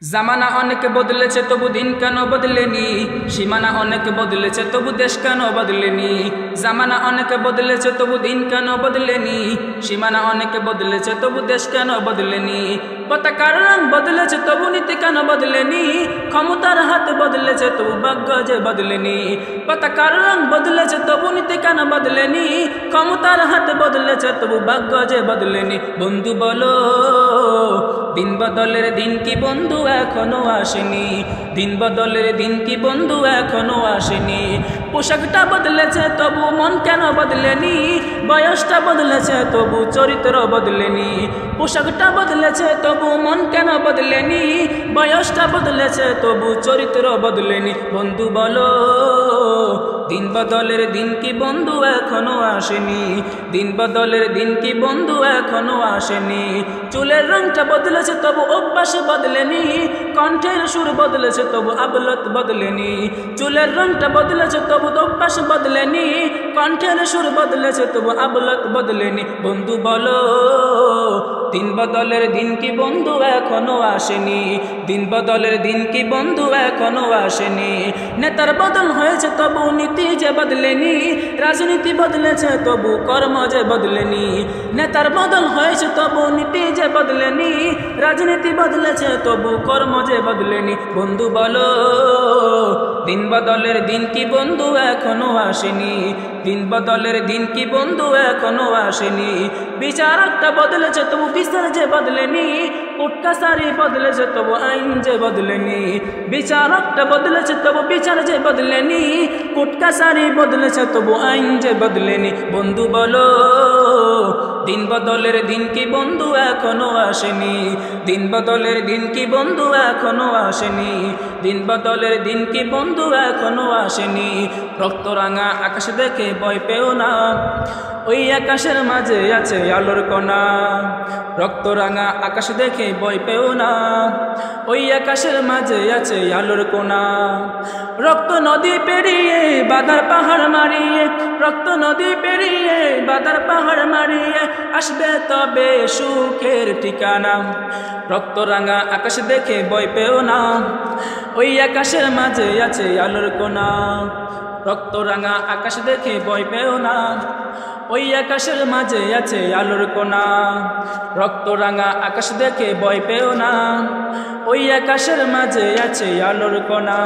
জামানা অনেক বদলেছে তবু দিন কেন বদলেনি, সীমানা অনেক বদলেছে তবু দেশ কেন বদলেনি। জামানা অনেক বদলেছে তবু দিন কেন বদলেনি, সীমানা অনেক বদলেছে তবু দেশ কেন বদলেনি। পতাকার রং বদলেছে তবু নীতি কেন বদলেনি, ক্ষমতার হাত বদলেছে তবু ভাগ্য যে বদলেনি। পতাকার রং বদলেছে তবু নীতি কেন বদলেনি, ক্ষমতার হাত বদলেছে তবু ভাগ্য যে বদলেনি। বন্ধু বলো দিন বদলের দিন কি বন্ধু এখনো আসেনি, দিন বদলের দিন কি বন্ধু এখনো আসেনি। পোশাকটা বদলেছে তবু মন কেন বদলেনি, বয়সটা বদলেছে তবু চরিত্র বদলেনি। পোশাকটা বদলেছে তবু মন কেন বদলেনি, বয়সটা বদলেছে তবু চরিত্র বদলেনি। বন্ধু বলো দিন বদলের দিন কি বন্ধু এখনো আসেনি, দিন বদলের দিন কি বন্ধু এখনো আসেনি। চুলের রংটা বদলেছে তবু অভ্যাস বদলেনি, কণ্ঠের সুর বদলেছে তবু আবলত বদলেনি। চুলের রংটা বদলেছে তবু অভ্যাস বদলেনি, কণ্ঠের সুর বদলেছে তবু আবলত বদলেনি। বন্ধু বলো দিন বদলের দিন কি বন্ধু এখনো আসেনি, দিন বদলের দিন কি বন্ধু এখনো আসেনি। নেতার বদল হয়েছে তবু নীতি যে বদলেনি, রাজনীতি বদলেছে তবু কর্ম যে বদলেনি। নেতার বদল হয়েছে তবু নীতি যে বদলেনি, রাজনীতি বদলেছে তবু কর্ম যে বদলেনি। বন্ধু বলো দিন বদলের দিন কি বন্ধু এখনো আসেনি, দিন বদলের দিন কি বন্ধু এখনো আসেনি। বিচারকটা বদলেছে তবু বিচার যে বদলেনি, কোর্ট-কাছারি বদলেছে তবু আইন যে বদলেনি। বিচারকটা বদলেছে তবু বিচার যে বদলেনি, কোর্ট-কাছারি বদলেছে তবু আইন যে বদলেনি। বন্ধু বলো দিন বদলের দিন কি বন্ধু এখনো আসেনি, দিন বদলের দিন কি বন্ধু এখনো আসেনি, দিন বদলের দিন কি বন্ধু এখনো আসেনি। রক্তরাঙা আকাশ দেখে ভয় পেও না, ওই আকাশের মাঝে আছে আলোর কণা। রক্তরাঙা আকাশ দেখে ভয় পেও না, ওই আকাশের মাঝে আছে আলোর কণা। রক্ত নদী পেরিয়ে বাধার পাহাড় মারিয়ে, রক্ত নদী পেরিয়ে বাধার পাহাড় মারিয়ে আসবে তবে সুখের ঠিকানা। রক্তরাঙা আকাশ দেখে ভয় পেও না, ওই আকাশের মাঝে আছে আলোর কণা। রক্তরাঙা আকাশ দেখে ভয় পেও না, ওই আকাশের মাঝে আছে আলোর কণা। রক্তরাঙা আকাশ দেখে ভয় পেও না, ওই আকাশের মাঝে আছে আলোর কণা।